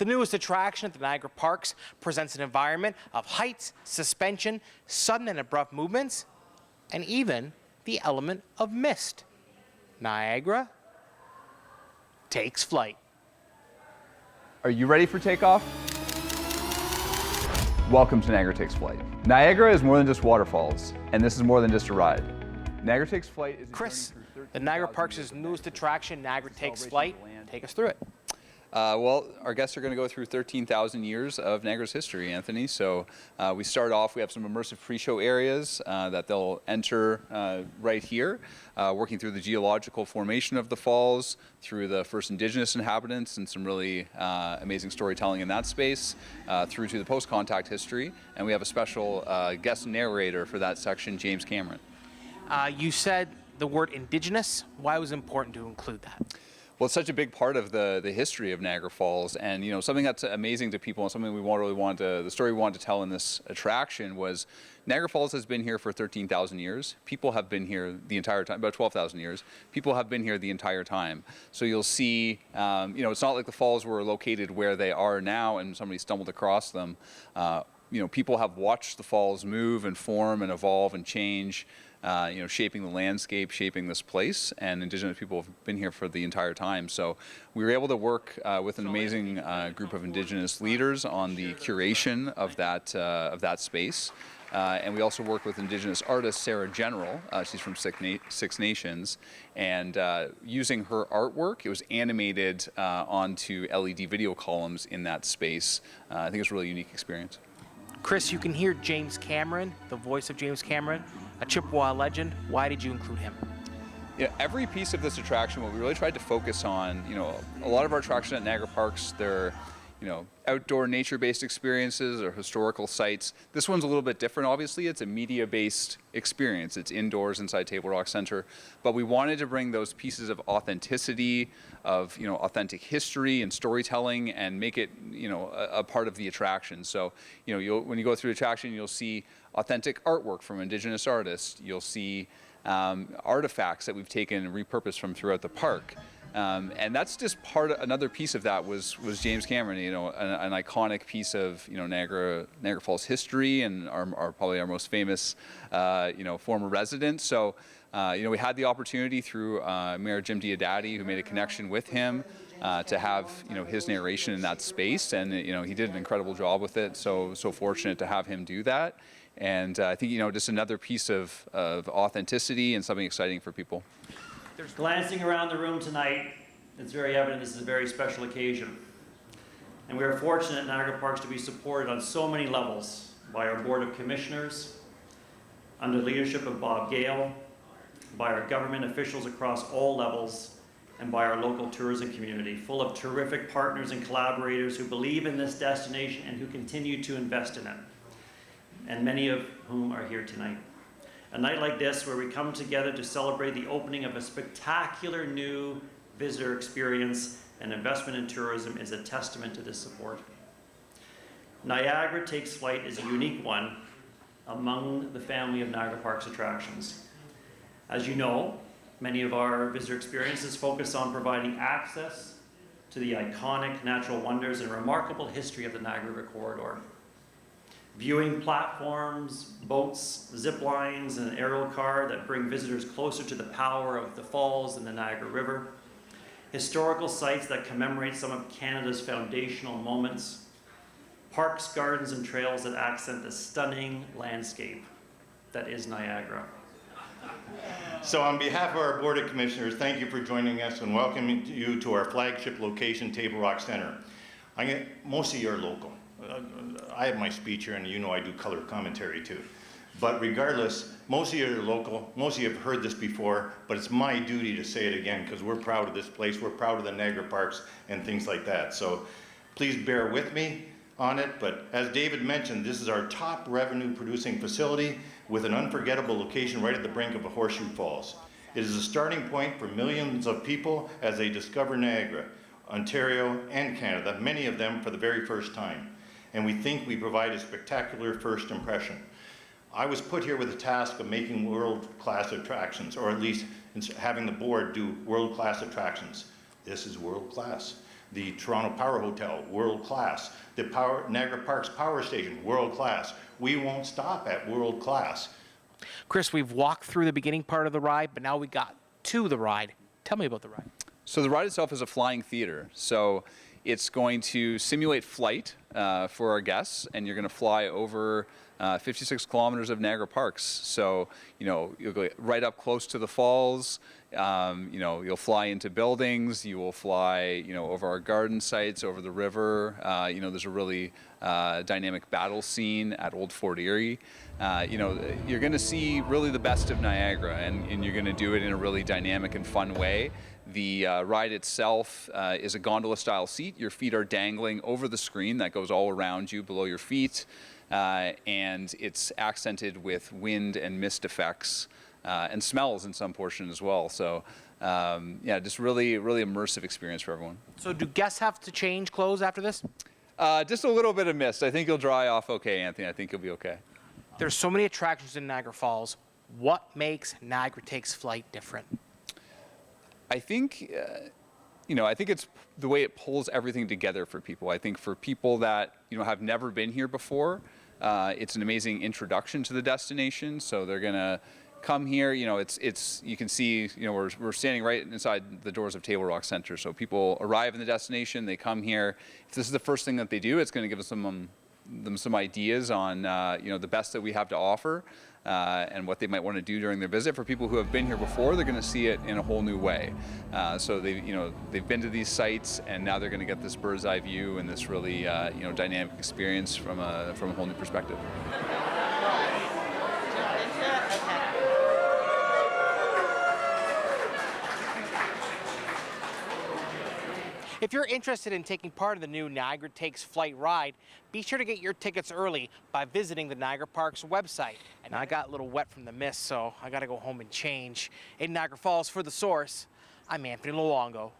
The newest attraction at the Niagara Parks presents an environment of heights, suspension, sudden and abrupt movements, and even the element of mist. Niagara takes flight. Are you ready for takeoff? Welcome to Niagara Takes Flight. Niagara is more than just waterfalls, and this is more than just a ride. Niagara Takes Flight is Chris, the Niagara Parks' newest attraction, Niagara Takes Flight. Take us through it. Well, our guests are going to go through 13,000 years of Niagara's history, Anthony. So we start off, we have some immersive pre-show areas that they'll enter right here, working through the geological formation of the falls, through the first indigenous inhabitants and some really amazing storytelling in that space, through to the post-contact history. And we have a special guest narrator for that section, James Cameron. You said the word indigenous. Why was it important to include that? Well, it's such a big part of the history of Niagara Falls, and something that's amazing to people, and something the story we wanted to tell in this attraction was Niagara Falls has been here for 13,000 years. People have been here the entire time, about 12,000 years. People have been here the entire time. So you'll see, it's not like the falls were located where they are now and somebody stumbled across them. People have watched the falls move and form and evolve and change. Shaping the landscape, shaping this place, and Indigenous people have been here for the entire time. So we were able to work with an amazing group of Indigenous leaders on the curation of that space. And we also worked with Indigenous artist Sarah General. She's from Six Nations, and using her artwork, it was animated onto LED video columns in that space. I think it's a really unique experience. Chris, you can hear James Cameron, the voice of James Cameron, a Chippewa legend. Why did you include him? Every piece of this attraction, what we really tried to focus on, a lot of our attractions at Niagara Parks, they're, outdoor nature-based experiences or historical sites. This one's a little bit different, obviously. It's a media-based experience. It's indoors inside Table Rock Center. But we wanted to bring those pieces of authenticity, of, authentic history and storytelling and make it, a part of the attraction. So, when you go through the attraction, you'll see authentic artwork from Indigenous artists. You'll see artifacts that we've taken and repurposed from throughout the park. And that's just another piece of that was James Cameron, an iconic piece of, Niagara Falls history and probably our most famous, former resident. So, we had the opportunity through Mayor Jim Diodati, who made a connection with him, to have, his narration in that space. And, he did an incredible job with it. So fortunate to have him do that. And I think, just another piece of authenticity and something exciting for people. Glancing around the room tonight, it's very evident this is a very special occasion. And we are fortunate at Niagara Parks to be supported on so many levels by our Board of Commissioners, under the leadership of Bob Gale, by our government officials across all levels, and by our local tourism community, full of terrific partners and collaborators who believe in this destination and who continue to invest in it, and many of whom are here tonight. A night like this, where we come together to celebrate the opening of a spectacular new visitor experience and investment in tourism, is a testament to this support. Niagara Takes Flight is a unique one among the family of Niagara Parks attractions. As you know, many of our visitor experiences focus on providing access to the iconic natural wonders and remarkable history of the Niagara River corridor. Viewing platforms, boats, zip lines, and an aerial car that bring visitors closer to the power of the falls and the Niagara River. Historical sites that commemorate some of Canada's foundational moments. Parks, gardens, and trails that accent the stunning landscape that is Niagara. So on behalf of our Board of Commissioners, thank you for joining us and welcoming you to our flagship location, Table Rock Center. Most of you are local. I have my speech here, and I do color commentary too. But regardless, most of you are local, most of you have heard this before, but it's my duty to say it again because we're proud of this place, we're proud of the Niagara Parks and things like that. So please bear with me on it, but as David mentioned, this is our top revenue producing facility with an unforgettable location right at the brink of a horseshoe falls. It is a starting point for millions of people as they discover Niagara, Ontario, and Canada, many of them for the very first time. And we think we provide a spectacular first impression. I was put here with the task of making world-class attractions, or at least having the board do world-class attractions. This is world-class. The Toronto Power Hotel, world class. The Niagara Parks Power Station, world class. We won't stop at world class. Chris, we've walked through the beginning part of the ride, but now we got to the ride. Tell me about the ride. So the ride itself is a flying theater. So it's going to simulate flight for our guests, and you're going to fly over 56 kilometers of Niagara Parks. So, you'll go right up close to the falls. You'll fly into buildings. You will fly, over our garden sites, over the river. There's a really dynamic battle scene at Old Fort Erie. You're going to see really the best of Niagara, and you're going to do it in a really dynamic and fun way. The ride itself is a gondola-style seat. Your feet are dangling over the screen that goes all around you, below your feet, and it's accented with wind and mist effects and smells in some portion as well. So, just really, really immersive experience for everyone. So do guests have to change clothes after this? Just a little bit of mist. I think you'll dry off okay, Anthony. I think you'll be okay. There's so many attractions in Niagara Falls. What makes Niagara Takes Flight different? I think, I think it's the way it pulls everything together for people. I think for people that, have never been here before, it's an amazing introduction to the destination. So they're going to come here, it's you can see, we're standing right inside the doors of Table Rock Center. So people arrive in the destination, they come here. If this is the first thing that they do, it's going to give us them some ideas on, the best that we have to offer. And what they might want to do during their visit. For people who have been here before, they're going to see it in a whole new way. So they've been to these sites, and now they're going to get this bird's eye view and this really dynamic experience from a whole new perspective. If you're interested in taking part of the new Niagara Takes Flight ride, be sure to get your tickets early by visiting the Niagara Parks website. And I got a little wet from the mist, so I got to go home and change. In Niagara Falls for The Source, I'm Anthony Luongo.